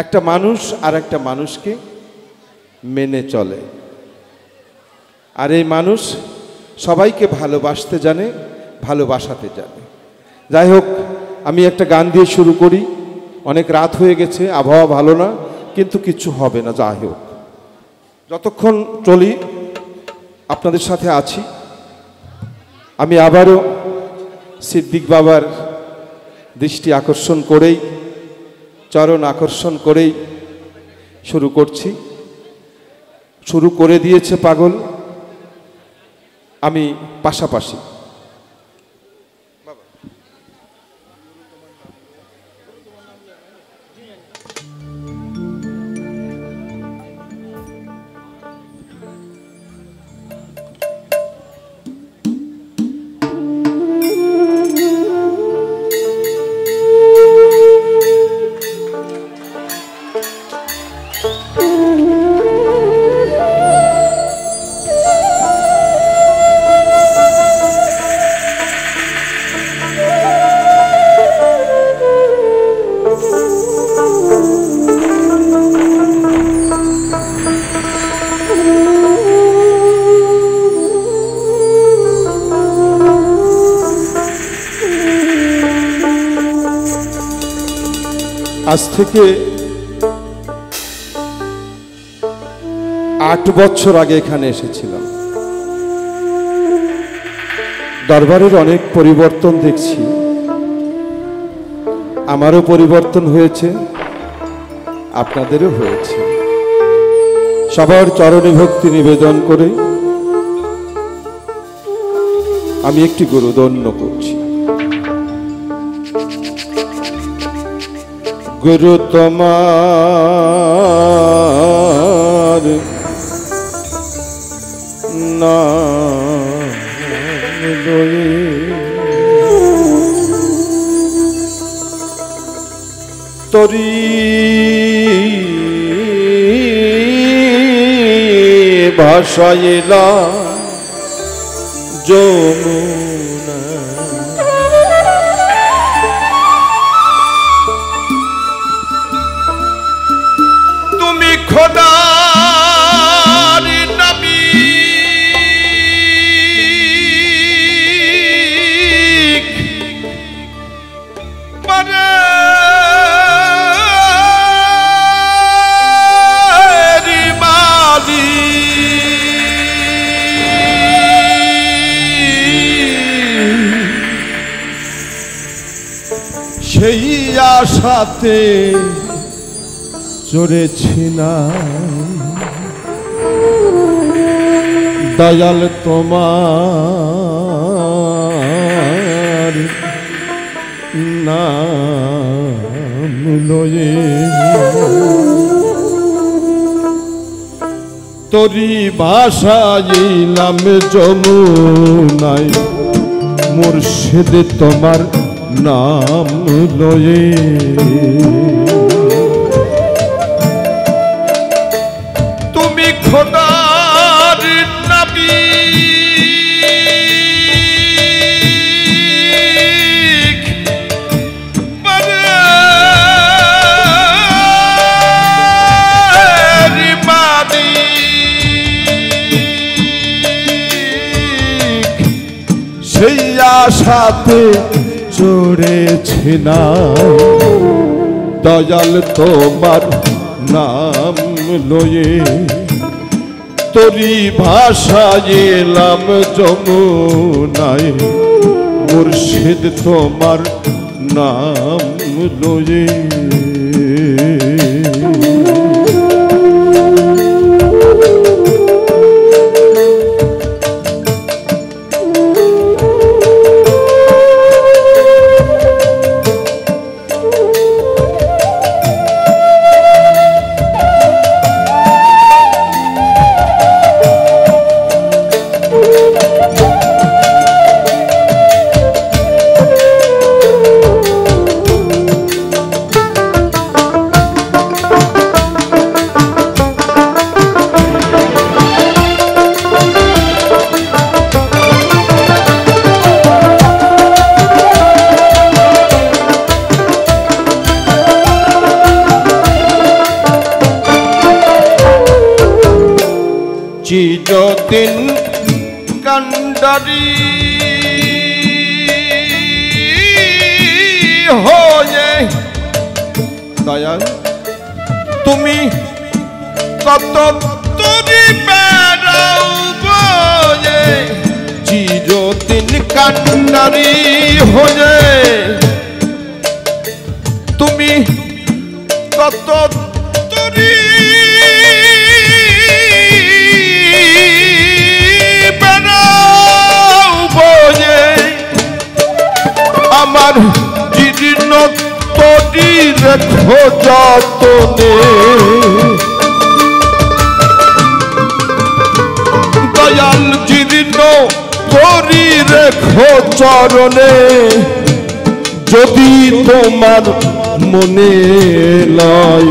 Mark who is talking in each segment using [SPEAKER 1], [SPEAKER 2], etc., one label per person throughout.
[SPEAKER 1] একটা মানুষ আর একটা মানুষকে মেনে চলে, আর এই মানুষ সবাইকে ভালোবাসতে জানে, ভালোবাসাতে জানে। যাই হোক, আমি একটা গান দিয়ে শুরু করি। অনেক রাত হয়ে গেছে, আবহাওয়া ভালো না, কিন্তু কিছু হবে না। যাই হোক, যতক্ষণ চলি আপনাদের সাথে আছি। আমি আবারও সিদ্দিক বাবার দৃষ্টি আকর্ষণ করেই, চরণ আকর্ষণ করেই শুরু করছি। শুরু করে দিয়েছে পাগল, আমি পাশাপাশি। আজ থেকে 8 বছর আগে এখানে এসেছিলাম। দরবারের অনেক পরিবর্তন দেখছি, আমারও পরিবর্তন হয়েছে, আপনাদেরও হয়েছে। সবার চরণে ভক্তি নিবেদন করে আমি একটি গুরুদণ্ড করছি। গুরু তোমার নাম লয়ে তরি ভাষাইলা যমুনা, তুমি খোদার নবী, পরে সেই আশাতে চড়েছি না দয়াল তোমার নাম লয়ে, তরি ভাষাইলাম যমুনায় মুর্শিদ তোমার নাম লয়ে। তুমি খোদার নবী, সেই আশাতে চড়েছি না দয়াল তোমার নাম লয়ে, তরি ভাষাইলাম যমুনায় মুর্শিদ তোমার নাম লয়ে। চিরদিন কান্ডারি হয়ে দয়াল তুমি কত তুরি বেড়াও বয়ে চিরদিন কান্ডারি হয়ে তুমি কত তুরি বেড়াও বয়ে আমার জীর্ণ তরি রেখো যতনে দয়াল জীর্ণ তরি রেখো চরণে যদি তোমার মনে লয়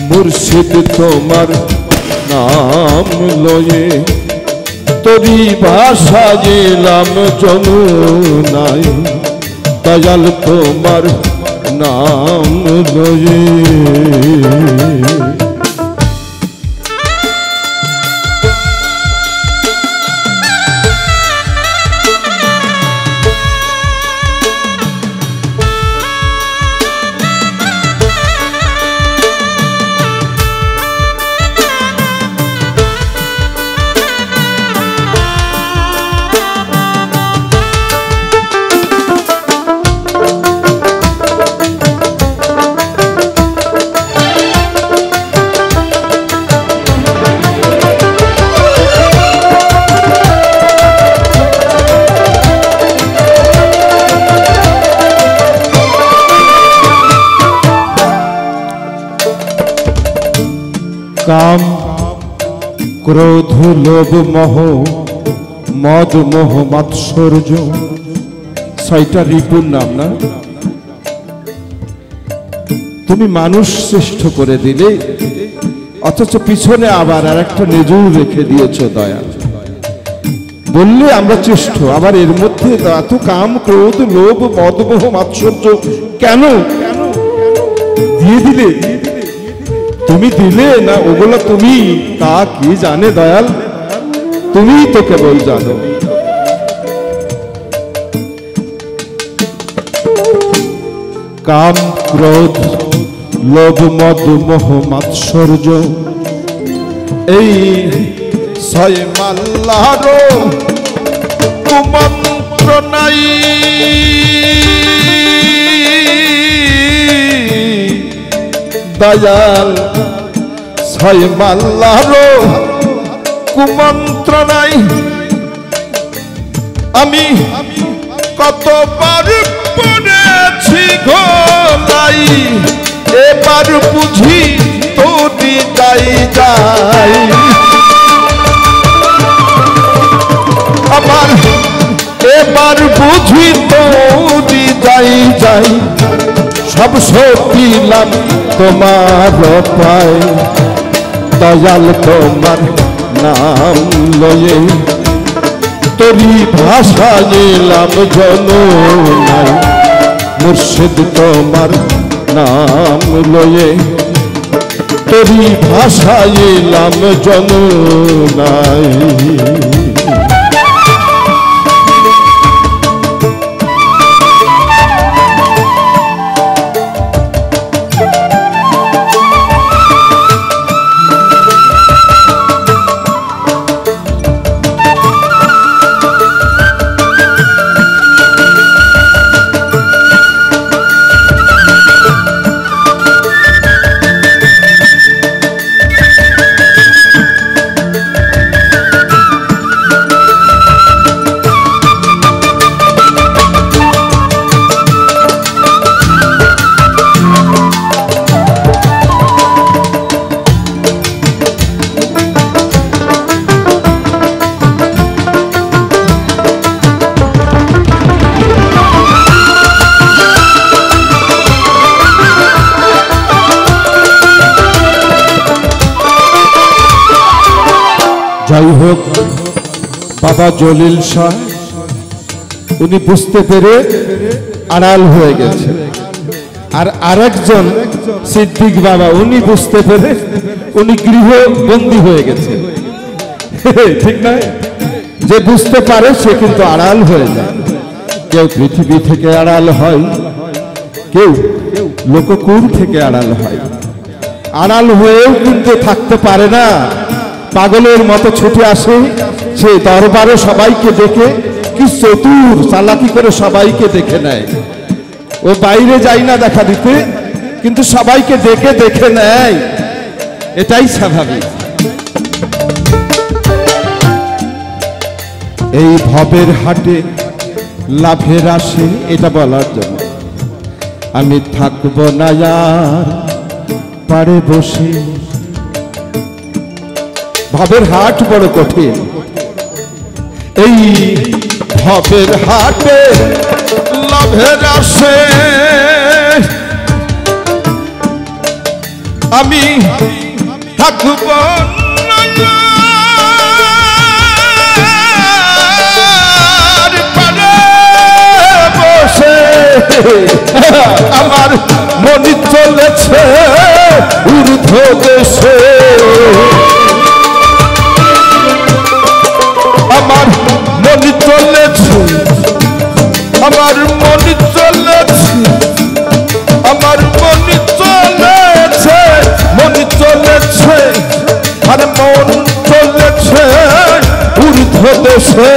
[SPEAKER 1] মুর্শিদ তোমার নাম লয়ে তরি ভাষা গেলাম যমুনায় দয়াল তোমার নাম লয়ে কাম ক্রোধ লোভ মোহ মদ মোহ মাৎসর্য ছয়টা রিপুর নাম না তুমি মানুষ শ্রেষ্ঠ করে দিলে অথচ পিছনে আবার আর একটা নেজুর রেখে দিয়েছ দয়া বললে আমরা শ্রেষ্ঠ আবার এর মধ্যে এত কাম ক্রোধ লোভ মদ মোহ মাৎসর্য কেন দিয়ে দিলে তুমি দিলে না ওগুলো তুমি তা কি জানে দয়াল তুমি তো কেবল জানো কাম ক্রোধ লোভ মদ মোহ মাৎসর্য এই ছয় মাল্লারো কুমন্ত্র নাই দয়াল ছয় মাল্লারো কুমন্ত্র নাই আমি কতবার পড়েছি গোলাই এবার বুঝি তোরি যাই যাই আমার এবার বুঝি তোরি যাই যাই সব সপিলাম তোমার পায় দয়াল তোমার নাম লয়ে তোরি ভাষা এলাম যমুনায় মুর্শিদ তোমার নাম লয়ে তোরি ভাষা এলাম যমুনায় যাই হোক বাবা জলিল শাহ উনি বুঝতে পেরে আড়াল হয়ে গেছে আর আরেকজন সিদ্দিক বাবা, উনি বুঝতে পেরে উনি গৃহবন্দী হয়ে গেছে। ঠিক না? যে বুঝতে পারে সে কিন্তু আড়াল হয়ে যায়। কেউ পৃথিবী থেকে আড়াল হয়, কেউ লোককুল থেকে আড়াল হয়। আড়াল হয়েও কিন্তু থাকতে পারে না, পাগলের মতো ছুটে আসে সে দরবারে সবাইকে দেখে, কি চতুর চালাকি করে সবাইকে দেখে নেয়। ও বাইরে যায় না দেখা দিতে, কিন্তু সবাইকে দেখে নেয়, এটাই স্বাভাবিক। এই ভবের হাটে লাভের আসে, এটা বলার জন্য আমি থাকবো না আর পাড়ে বসে। ভবের হাট বড় কঠিন। এই ভবের হাটে লাভের আসে আমি থাকবো না আর পাড়ে বসে। আমার মনে চলেছে ঊর্ধ্ব দেশে, আমার মনে চলেছে, আমার মনে চলেছে, আমার মনে চলেছে, মনে চলেছে, আর মন চলেছে ঊর্ধ্ব দেশে।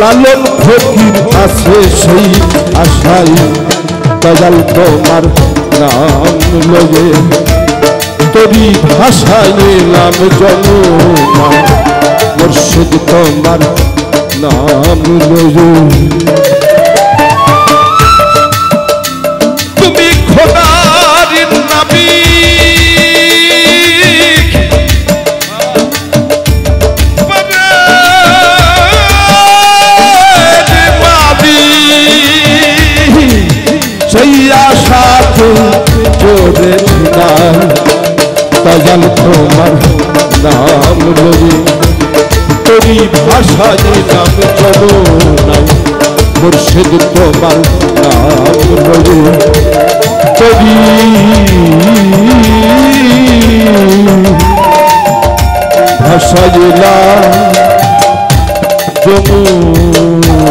[SPEAKER 1] লালন ফকির আছে সেই আশাই, দয়াল তোমার নাম লয়ে, তোরই ভাষায় এলাম জনমা, মুর্শিদ তোমার নাম লয়ে। তুমি খোদার নবী, সেই আশাতে করেছিলাম, দয়াল তোমার নাম লয়ে, তোরই ভাষায় নাম চলো নাই, মুর্শিদ তোমার নাম লয়ে, তোরই ভাষায় নাম যমুনা।